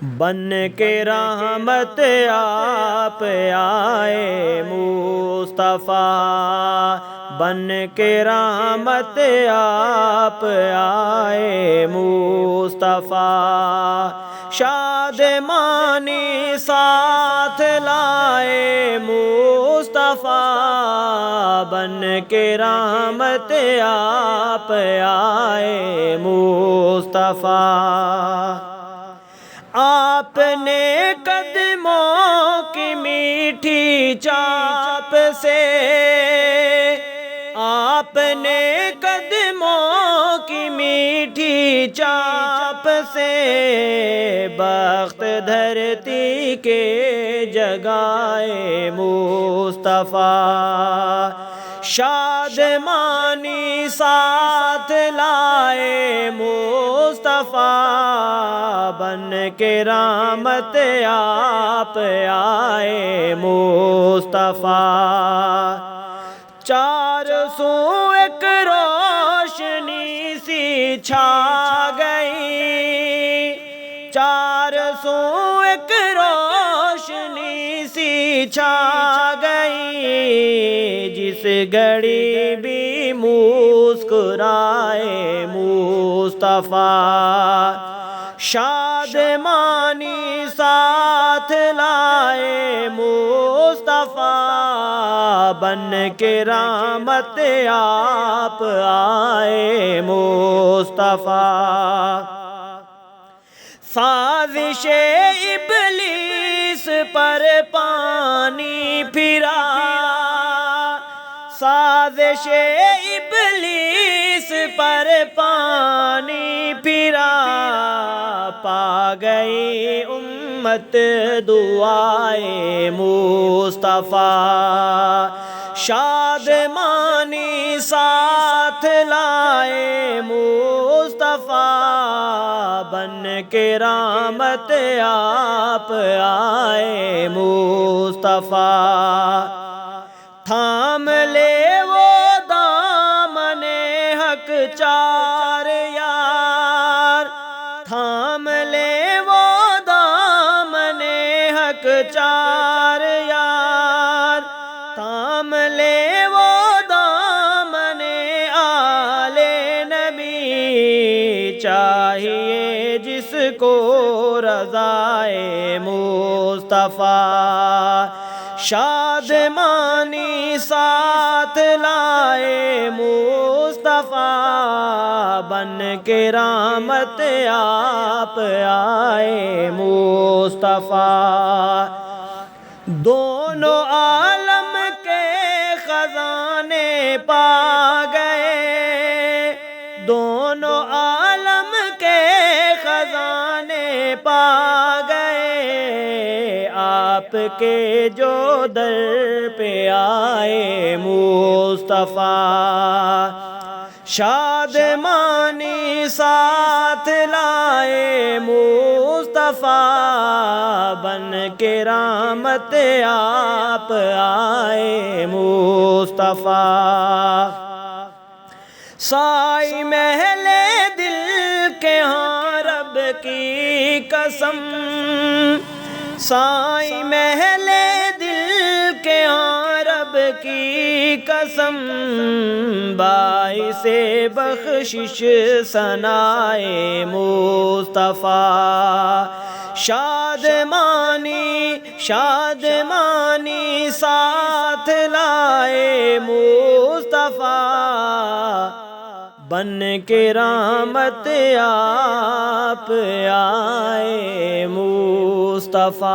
بن کے رحمت آپ آئے مصطفیٰ، بن کے رحمت آپ آئے مصطفیٰ، شادمانی ساتھ لائے مصطفیٰ، بن کے رحمت آپ آئے مصطفیٰ۔ آپ نے قدموں کی میٹھی چاپ سے، آپ نے قدموں کی میٹھی چاپ سے بخت دھرتی کے جگائے مصطفیٰ، شادمانی ساتھ لائے مصطفیٰ، بن کے رحمت آپ آئے مصطفیٰ۔ چار سو ایک روشنی سی چھا گئی، چار سو ایک روشنی سی چھا گئی، جس گھڑی بھی مسکرائے مصطفیٰ، شادمانی ساتھ لائے مصطفیٰ، بن کے رحمت آپ آئے مصطفیٰ۔ سازش ابلیس پر پانی پھرا، سازش ابلیس پر پانی پھرا، پا گئی امت دعائے مصطفیٰ، شادمانی ساتھ لائے مصطفیٰ، بن کے رحمت آپ آئے مصطفیٰ۔ تھام لے وہ دامن حق چار یار، تھام لے وہ دامن حق چار یار، تھام لے وہ دامن آل نبی، چاہیے جس کو رضائے مصطفیٰ، شادمانی ساتھ لائے مصطفیٰ، بن کے رحمت آپ آئے مصطفیٰ۔ دونوں عالم کے خزانے پا گئے، دونوں عالم کے خزانے پا گئے، آپ کے جو در پہ آئے مصطفیٰ، شادمانی ساتھ لائے مصطفیٰ، بن کے رحمت آپ آئے مصطفیٰ۔ سائی محل دل کے ہاں رب کی قسم، سائی محل دل کے ہاں رب کی قسم، باعث بخشش ثنائے مصطفیٰ، شادمانی شادمانی ساتھ لائے مصطفیٰ، بن کے رحمت آپ آئے مصطفیٰ۔